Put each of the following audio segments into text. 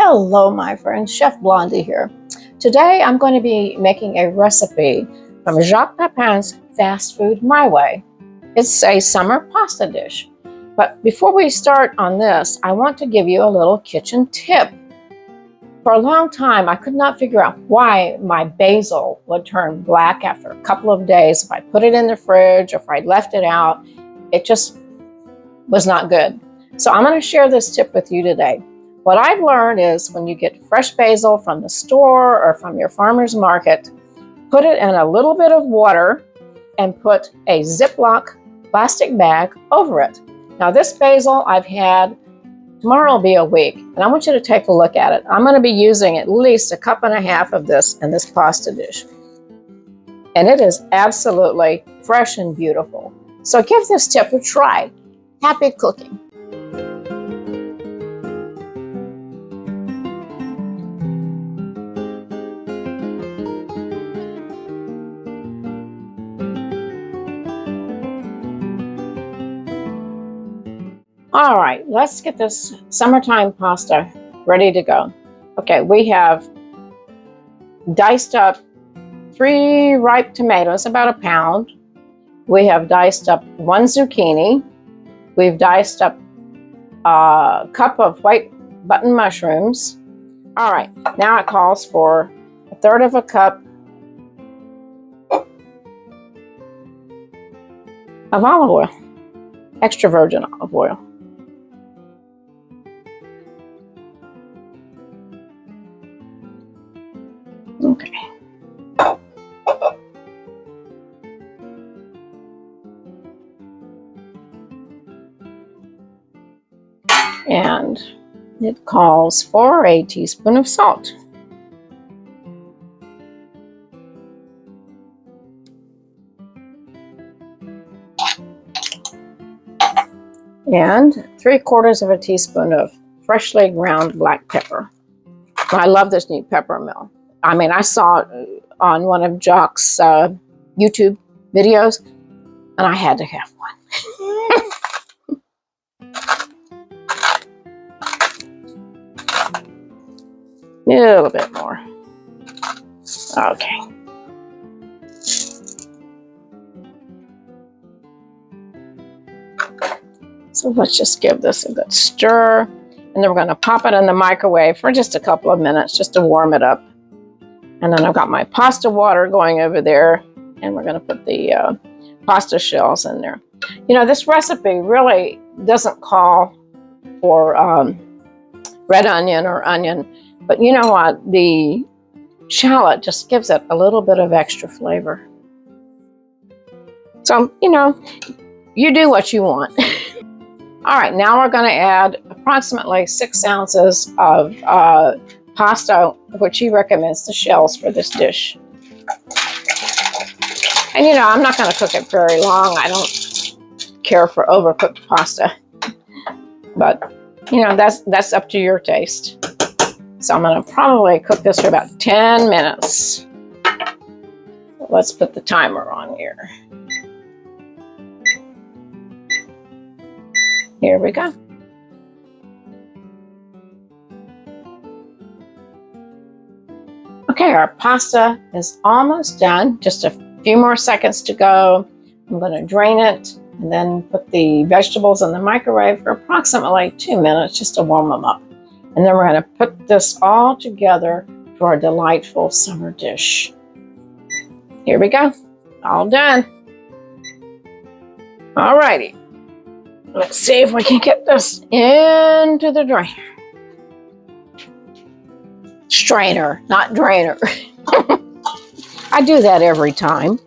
Hello, my friends. Chef Blondie here. Today, I'm going to be making a recipe from Jacques Pepin's Fast Food My Way. It's a summer pasta dish. But before we start on this, I want to give you a little kitchen tip. For a long time, I could not figure out why my basil would turn black after a couple of days. If I put it in the fridge or if I left it out, it just was not good. So I'm going to share this tip with you today. What I've learned is when you get fresh basil from the store or from your farmer's market, put it in a little bit of water and put a Ziploc plastic bag over it. Now this basil I've had, tomorrow will be a week, and I want you to take a look at it. I'm going to be using at least 1.5 cups of this in this pasta dish. And it is absolutely fresh and beautiful. So give this tip a try. Happy cooking. All right, let's get this summertime pasta ready to go. Okay, we have diced up 3 ripe tomatoes, about 1 pound. We have diced up 1 zucchini. We've diced up a cup of white button mushrooms. All right, now it calls for 1/3 cup of olive oil, extra virgin olive oil. Okay. And it calls for a teaspoon of salt. And 3/4 teaspoon of freshly ground black pepper. I love this new pepper mill. I mean, I saw it on one of Jock's YouTube videos, and I had to have one. A little bit more. Okay. So let's just give this a good stir, and then we're going to pop it in the microwave for just a couple of minutes just to warm it up. And then I've got my pasta water going over there, and we're going to put the pasta shells in there. You know, this recipe really doesn't call for red onion or onion, but you know what? The shallot just gives it a little bit of extra flavor. So, you know, you do what you want. All right, now we're going to add approximately 6 ounces of pasta, which he recommends the shells for this dish. And you know, I'm not going to cook it very long. I don't care for overcooked pasta, but you know, that's up to your taste. So I'm going to probably cook this for about 10 minutes. Let's put the timer on here. Here we go. Okay, our pasta is almost done. Just a few more seconds to go. I'm going to drain it and then put the vegetables in the microwave for approximately 2 minutes just to warm them up. And then we're going to put this all together for a delightful summer dish. Here we go. All done. All righty. Let's see if we can get this into the drainer. Strainer, not drainer. I do that every time,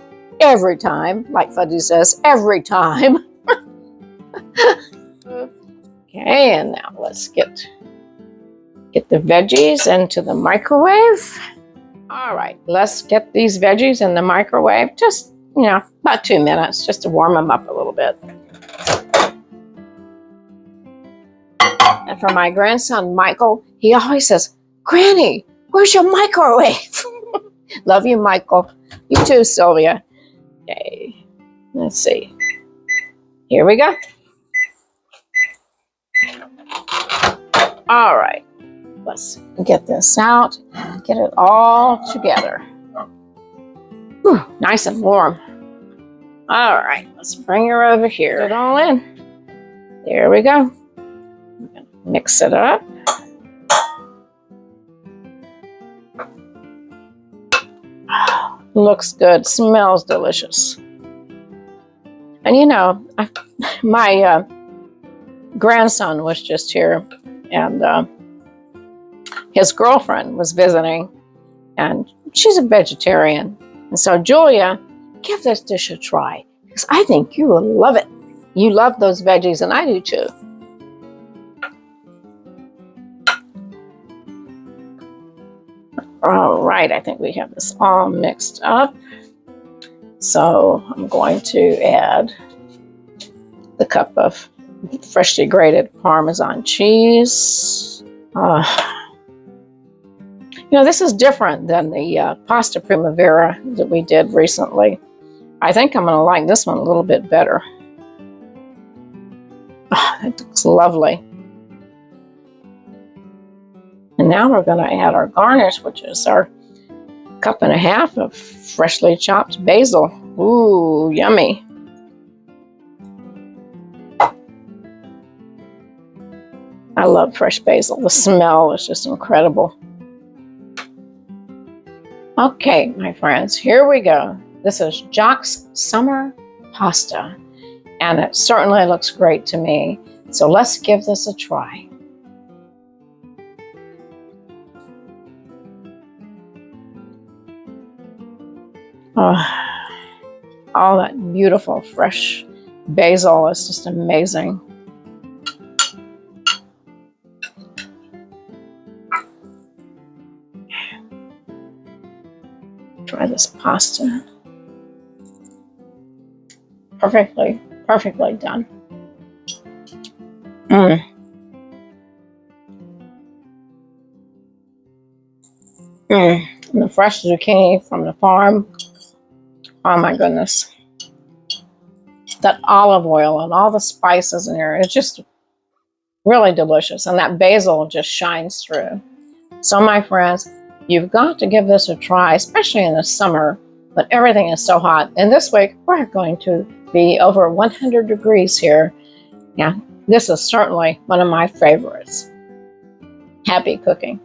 like Fudgy says, every time. Okay, and now let's get the veggies into the microwave. All right, let's get these veggies in the microwave, just, you know, about 2 minutes, just to warm them up a little bit. And for my grandson, Michael, he always says, "Granny, where's your microwave?" Love you, Michael. You too, Sylvia. Okay, let's see. Here we go. All right. Let's get this out and get it all together. Whew, nice and warm. All right, let's bring her over here. Put it all in. There we go. Mix it up. Looks good, smells delicious. And you know, my grandson was just here, and his girlfriend was visiting, and she's a vegetarian. And so, Julia, give this dish a try, because I think you will love it. You love those veggies, and I do too. All right, I think we have this all mixed up. So I'm going to add the cup of freshly grated Parmesan cheese. You know, this is different than the pasta primavera that we did recently. I think I'm going to like this one a little bit better. It looks lovely. And now we're going to add our garnish, which is our 1.5 cups of freshly chopped basil. Ooh, yummy. I love fresh basil. The smell is just incredible. Okay, my friends, here we go. This is Jock's summer pasta, and it certainly looks great to me. So let's give this a try. Oh, all that beautiful fresh basil is just amazing. Try this pasta. Perfectly done. And the fresh zucchini from the farm. Oh my goodness. That olive oil and all the spices in here, it's just really delicious. And that basil just shines through. So my friends, you've got to give this a try, especially in the summer when everything is so hot. And this week, we're going to be over 100 degrees here. Yeah, this is certainly one of my favorites. Happy cooking.